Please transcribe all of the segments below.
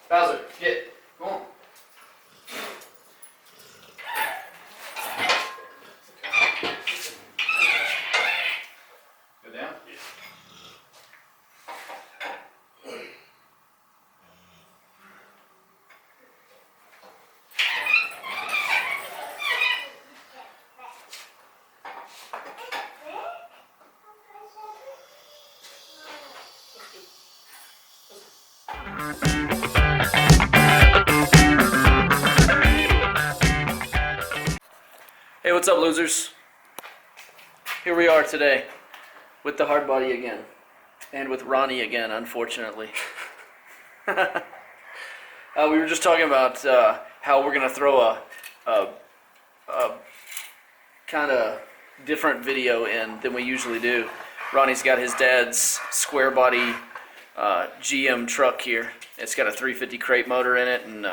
Bowser, get. Go on. Go down? Yeah. Hey, what's up, losers? Here we are today with the hard body again, and with Ronnie again, unfortunately. We were just talking about how we're gonna throw a kind of different video in than we usually do. Ronnie's got his dad's square body GM truck here. It's got a 350 crate motor in it, and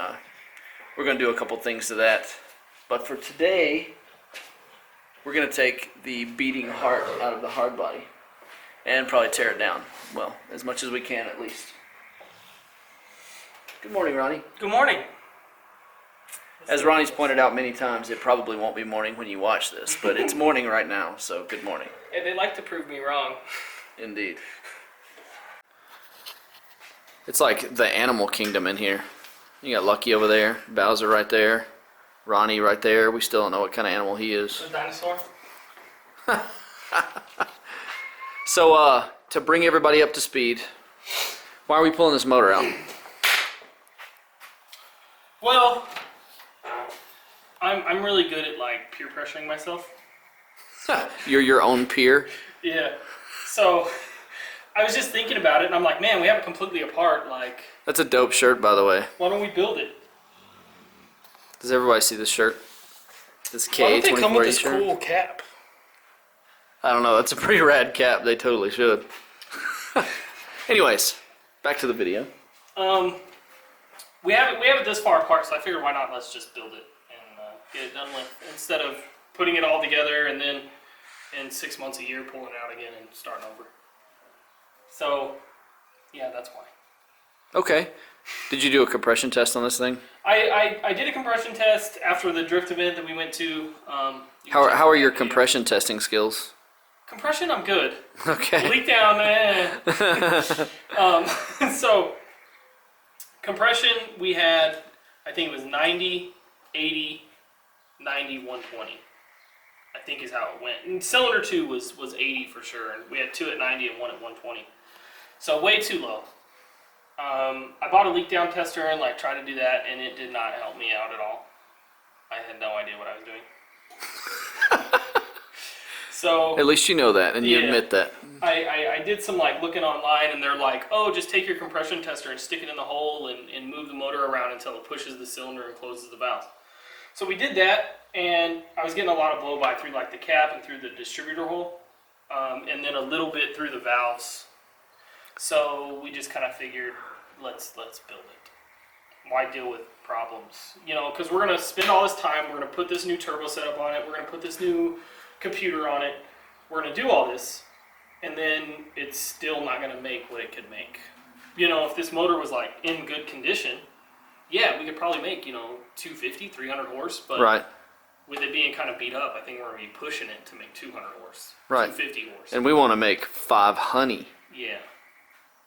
we're gonna do a couple things to that. But for today, we're going to take the beating heart out of the hard body and probably tear it down. Well, as much as we can at least. Good morning, Ronnie. Good morning. As Ronnie's pointed out many times, it probably won't be morning when you watch this, but it's morning right now, so good morning. And they like to prove me wrong. Indeed. It's like the animal kingdom in here. You got Lucky over there, Bowser right there, Ronnie right there. We still don't know what kind of animal he is. A dinosaur? So, to bring everybody up to speed, why are we pulling this motor out? Well, I'm really good at like peer pressuring myself. You're your own peer? Yeah. So I was just thinking about it, and I'm like, man, we have it completely apart. Like, That's a dope shirt, by the way. why don't we build it? Does everybody see this shirt? This Why don't they come with K24 this shirt? cool cap? I don't know. That's a pretty rad cap. They totally should. Anyways, back to the video. We have it this far apart, so I figured why not let's just build it and get it done with, instead of putting it all together and then in 6 months, a year, pulling it out again and starting over. So, yeah, that's why. Okay. Did you do a compression test on this thing? I did a compression test after the drift event that we went to. How are your compression testing skills? Compression, I'm good. Okay. Leak down, so, compression, we had, I think it was 90, 80, 90, 120. I think is how it went. And cylinder 2 was 80 for sure. And we had 2 at 90 and 1 at 120. So way too low. I bought a leak down tester and like tried to do that, and it did not help me out at all. I had no idea what I was doing. So at least you know that, and you admit that. I did some like looking online, and they're like, oh, just take your compression tester and stick it in the hole and move the motor around until it pushes the cylinder and closes the valve. So we did that, and I was getting a lot of blow by through like the cap and through the distributor hole, and then a little bit through the valves. So we just kind of figured, let's build it. Why deal with problems? You know, because we're going to spend all this time, we're going to put this new turbo setup on it, we're going to put this new computer on it, we're going to do all this, and then it's still not going to make what it could make. You know, if this motor was like in good condition, yeah, we could probably make, 250, 300 horse, but right. With it being kind of beat up, I think we're going to be pushing it to make 200 horse, right. 250 horse. And we want to make 5 honey. Yeah,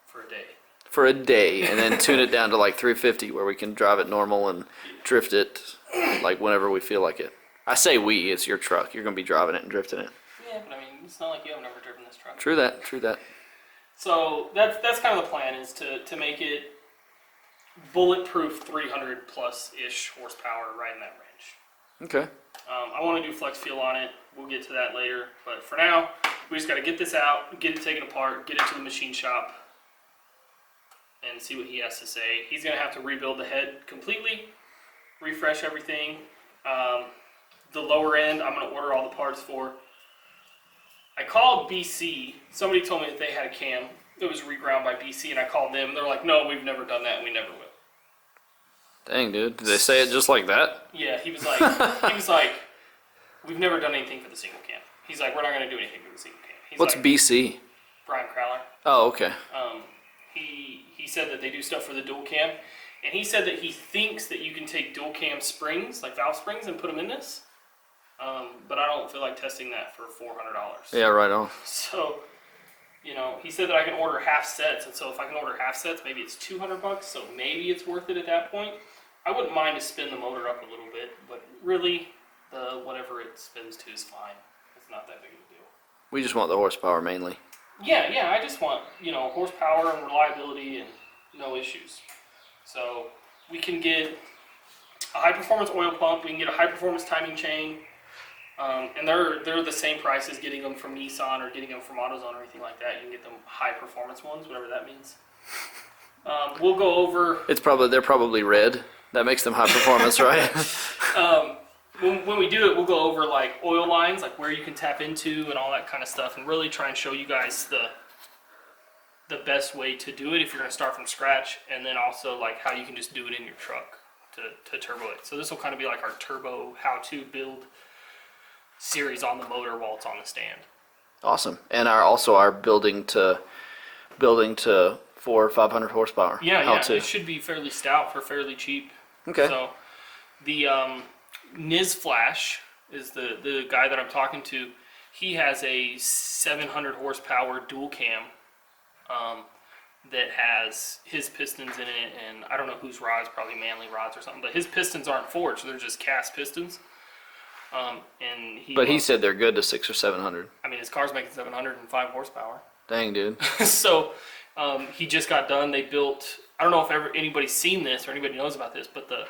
for a day. For a day, and then tune it down to like 350 where we can drive it normal and drift it like whenever we feel like it. I say we, it's your truck. You're going to be driving it and drifting it. Yeah, but I mean, it's not like you have never driven this truck. True that, true that. So that's kind of the plan, is to make it bulletproof 300 plus-ish horsepower right in that range. Okay. I want to do flex fuel on it. We'll get to that later. But for now, we just got to get this out, get it taken apart, get it to the machine shop, and see what he has to say. He's going to have to rebuild the head completely, refresh everything. The lower end, I'm going to order all the parts for. I called BC. Somebody told me that they had a cam that was reground by BC, and I called them. They're like, no, we've never done that, and we never will. Dang, dude. Did they say it just like that? Yeah, he was like, we've never done anything for the single cam. He's like, we're not going to do anything for the single cam. He's What's like, BC? Brian Crowler. Oh, okay. He said that they do stuff for the dual cam, And he said that he thinks that you can take dual cam springs, like valve springs, and put them in this. But I don't feel like testing that for $400. Yeah, right on. So, you know, he said that I can order half sets, and so if I can order half sets, maybe it's $200. So maybe it's worth it at that point. I wouldn't mind to spin the motor up a little bit, but really, whatever it spins to is fine. It's not that big of a deal. We just want the horsepower mainly. Yeah, I just want, you know, horsepower and reliability and no issues. So we can get a high performance oil pump, we can get a high performance timing chain, and they're the same price as getting them from Nissan or getting them from AutoZone or anything like that. You can get them high performance ones, whatever that means. We'll go over. They're probably red. That makes them high performance, right? When we do it, we'll go over like oil lines, like where you can tap into and all that kind of stuff, and really try and show you guys the best way to do it if you're going to start from scratch, and then also like how you can just do it in your truck to turbo it. So this will kind of be like our turbo how-to build series on the motor while it's on the stand. Awesome. And our building to 400 or 500 horsepower. Yeah, it should be fairly stout for fairly cheap. Okay. So the Niz Flash is the guy that I'm talking to. He has a 700 horsepower dual cam that has his pistons in it, and I don't know whose rods, probably Manley rods or something, but his pistons aren't forged, they're just cast pistons. But he said they're good to 600 or 700. I mean, his car's making 705 horsepower. Dang, dude. So he just got done. They built, I don't know if anybody's seen this or anybody knows about this, but the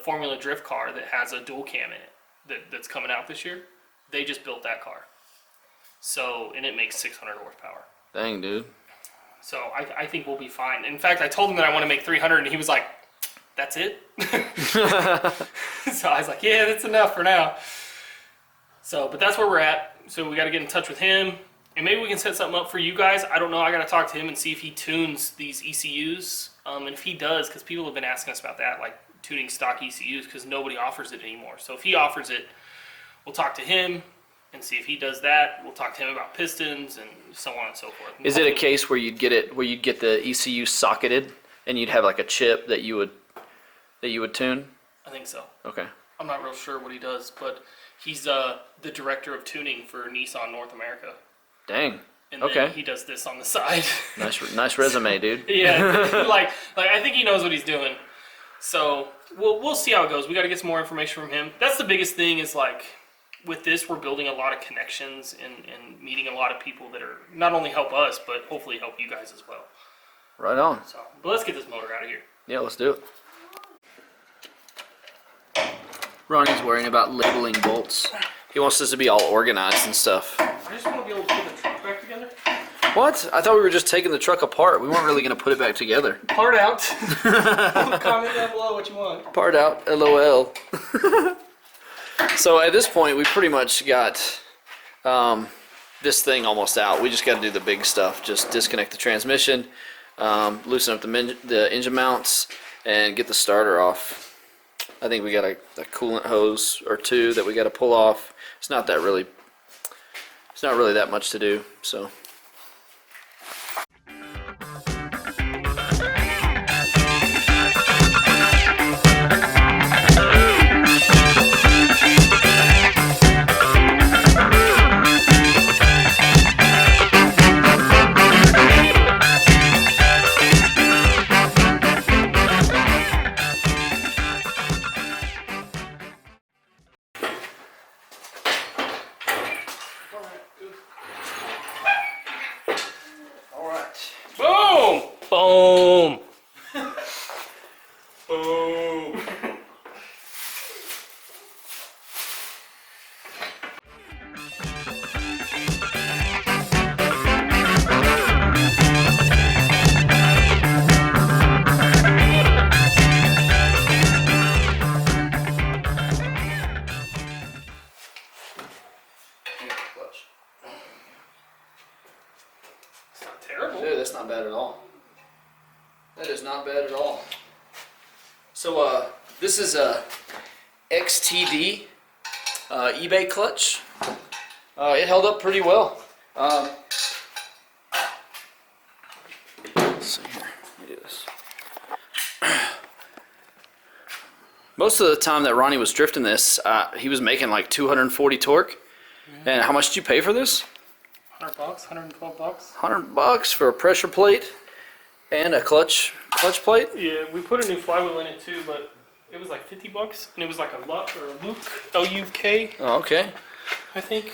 Formula Drift car that has a dual cam in it that's coming out this year, they just built that car. So, and it makes 600 horsepower. Dang, dude. So I think we'll be fine. In fact, I told him that I want to make 300, and he was like, that's it? So I was like, yeah, that's enough for now. So, but that's where we're at. So we got to get in touch with him, and maybe we can set something up for you guys. I don't know. I got to talk to him and see if he tunes these ECUs. And if he does, because people have been asking us about that, like tuning stock ECUs, because nobody offers it anymore. So if he offers it, we'll talk to him and see if he does that. We'll talk to him about pistons and so on and so forth. Is it a case where you'd get the ECU socketed and you'd have like a chip that you would tune? I think so. Okay. I'm not real sure what he does, but he's the director of tuning for Nissan North America. Dang. And okay. then he does this on the side. Nice resume, dude. Yeah, like I think he knows what he's doing. So we'll see how it goes. We got to get some more information from him. That's the biggest thing is like with this, we're building a lot of connections and meeting a lot of people that are not only help us, but hopefully help you guys as well. Right on. So, but let's get this motor out of here. Yeah, let's do it. Ronnie's worrying about labeling bolts. He wants this to be all organized and stuff. I just want to be able to put the truck back together. What? I thought we were just taking the truck apart. We weren't really going to put it back together. Part out. Comment down below what you want. Part out, LOL. So at this point, we pretty much got this thing almost out. We just got to do the big stuff. Just disconnect the transmission, loosen up the engine mounts, and get the starter off. I think we got a coolant hose or two that we got to pull off. It's not really that much to do. So. Boom! Boom! It's not terrible. Dude, that's not bad at all. That is not bad at all. So this is a XTD eBay clutch. It held up pretty well. Let's see here. Let me do this. Most of the time that Ronnie was drifting this, he was making like 240 torque. And how much did you pay for this? $100, $112. $100 for a pressure plate and a clutch plate. Yeah, we put a new flywheel in it too, but it was like $50, and it was like a Luke or a Luke, L-U-K. Oh, okay. I think.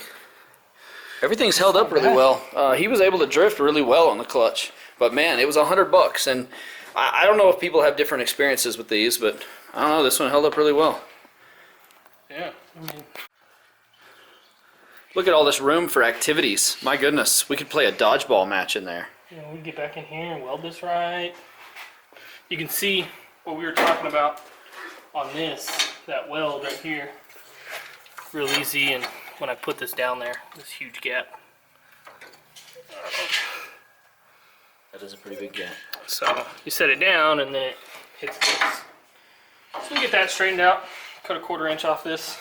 Everything's held up really well. He was able to drift really well on the clutch, but man, it was $100, and I don't know if people have different experiences with these, but I don't know. This one held up really well. Yeah, I mean. Look at all this room for activities. My goodness, we could play a dodgeball match in there. You know, we can get back in here and weld this right. You can see what we were talking about on this, that weld right here. Real easy, and when I put this down there, this huge gap. That is a pretty big gap. So you set it down and then it hits this. So we get that straightened out, cut a 1/4 inch off this.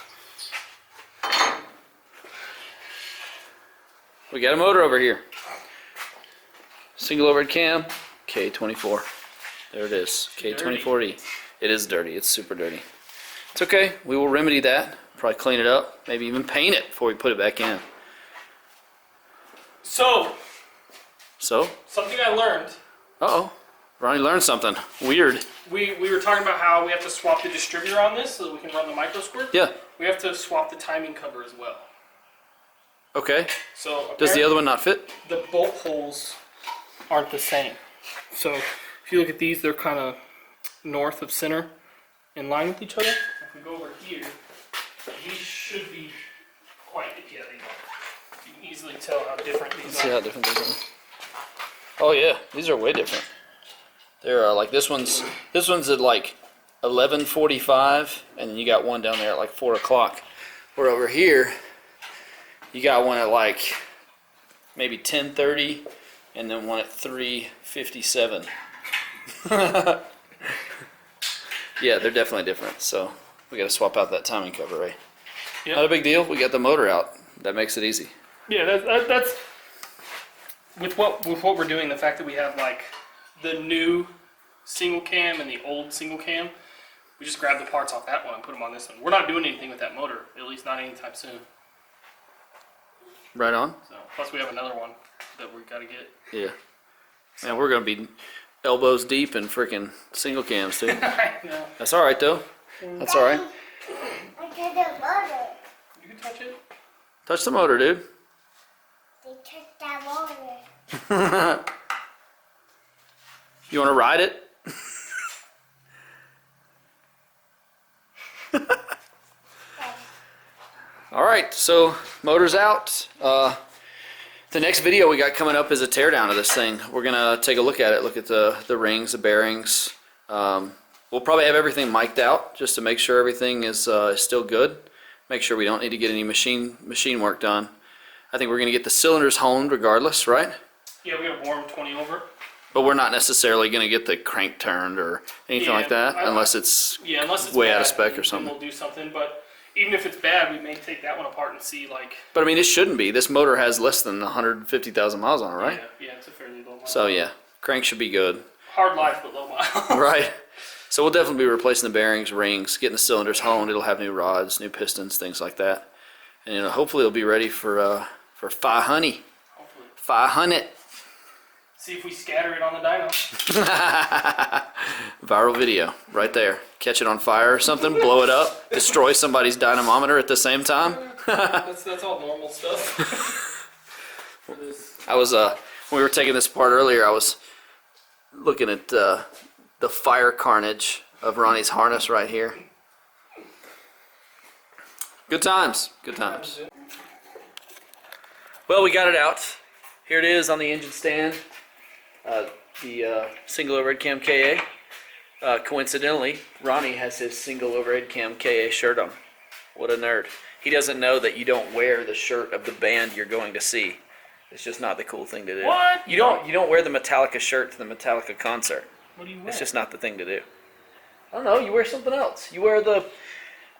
We got a motor over here. Single overhead cam, K24. There it is, K24D. It is dirty, it's super dirty. It's okay, we will remedy that. Probably clean it up, maybe even paint it before we put it back in. So, So? something I learned. Uh-oh, Ronnie learned something. Weird. We were talking about how we have to swap the distributor on this so that we can run the micro squirt. Yeah. We have to swap the timing cover as well. Okay. So Does the other one not fit? The bolt holes aren't the same. So if you look at these, they're kind of north of center in line with each other. If we go over here, these should be quite, yeah, they are. You can easily tell how different these Let's see are. how different these are. Oh yeah, these are way different. They're like this one's at like 11:45, and then you got one down there at like 4 o'clock. Where over here, you got one at like maybe 10:30, and then one at 3:57. Yeah, they're definitely different. So we got to swap out that timing cover, right? Yep. Not a big deal. We got the motor out. That makes it easy. Yeah, that's with what we're doing. The fact that we have like the new single cam and the old single cam, we just grab the parts off that one and put them on this one. We're not doing anything with that motor, at least not anytime soon. Right on. So plus we have another one that we got to get. Yeah. Man, we're gonna be elbows deep in freaking single cams too. I know. That's all right though. That's all right. I did the motor. You can touch it. Touch the motor, dude. They took that motor. You want to ride it? All right, so motor's out. The next video we got coming up is a teardown of this thing. We're gonna take a look at it, look at the rings, the bearings. We'll probably have everything mic'd out just to make sure everything is still good. Make sure we don't need to get any machine work done. I think we're gonna get the cylinders honed regardless, right? Yeah, we got a warm 20 over. But we're not necessarily gonna get the crank turned or anything like that, unless it's way out of spec or then something. We'll do something, but even if it's bad, we may take that one apart and see like. But I mean, it shouldn't be. This motor has less than 150,000 miles on it, right? Yeah, it's a fairly low mile. So yeah, crank should be good. Hard life, but low mile. Right. So we'll definitely be replacing the bearings, rings, getting the cylinders honed. It'll have new rods, new pistons, things like that. And you know, hopefully it'll be ready for 500. Hopefully. 500. See if we scatter it on the dyno. Viral video right there. Catch it on fire or something, blow it up, destroy somebody's dynamometer at the same time. That's all normal stuff. For this. I was when we were taking this apart earlier, I was looking at the fire carnage of Ronnie's harness right here. Good times, good times. Well, we got it out. Here it is on the engine stand. The single overhead cam KA. Coincidentally, Ronnie has his single overhead cam KA shirt on. What a nerd. He doesn't know that you don't wear the shirt of the band you're going to see. It's just not the cool thing to do. What? You don't wear the Metallica shirt to the Metallica concert. What do you wear? It's just not the thing to do. I don't know, you wear something else. You wear the,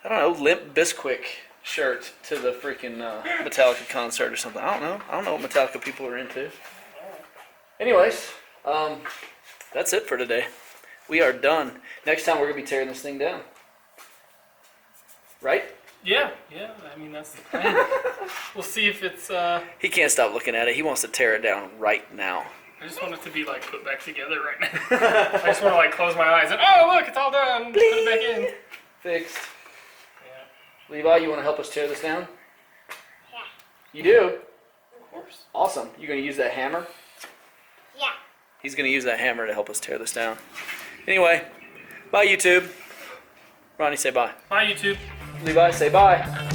I don't know, Limp Bizkit shirt to the freaking Metallica concert or something. I don't know what Metallica people are into. Anyways, that's it for today. We are done. Next time we're going to be tearing this thing down. right? Yeah. I mean, that's the plan. We'll see if it's. He can't stop looking at it. He wants to tear it down right now. I just want it to be like put back together right now. I just want to like close my eyes and oh look, it's all done. Put it back in. Fixed. Yeah. Levi, you want to help us tear this down? Yeah. You do? Of course. Awesome. You gonna use that hammer? Yeah. He's gonna use that hammer to help us tear this down. Anyway, bye YouTube. Ronnie, say bye. Bye YouTube. Levi, say bye.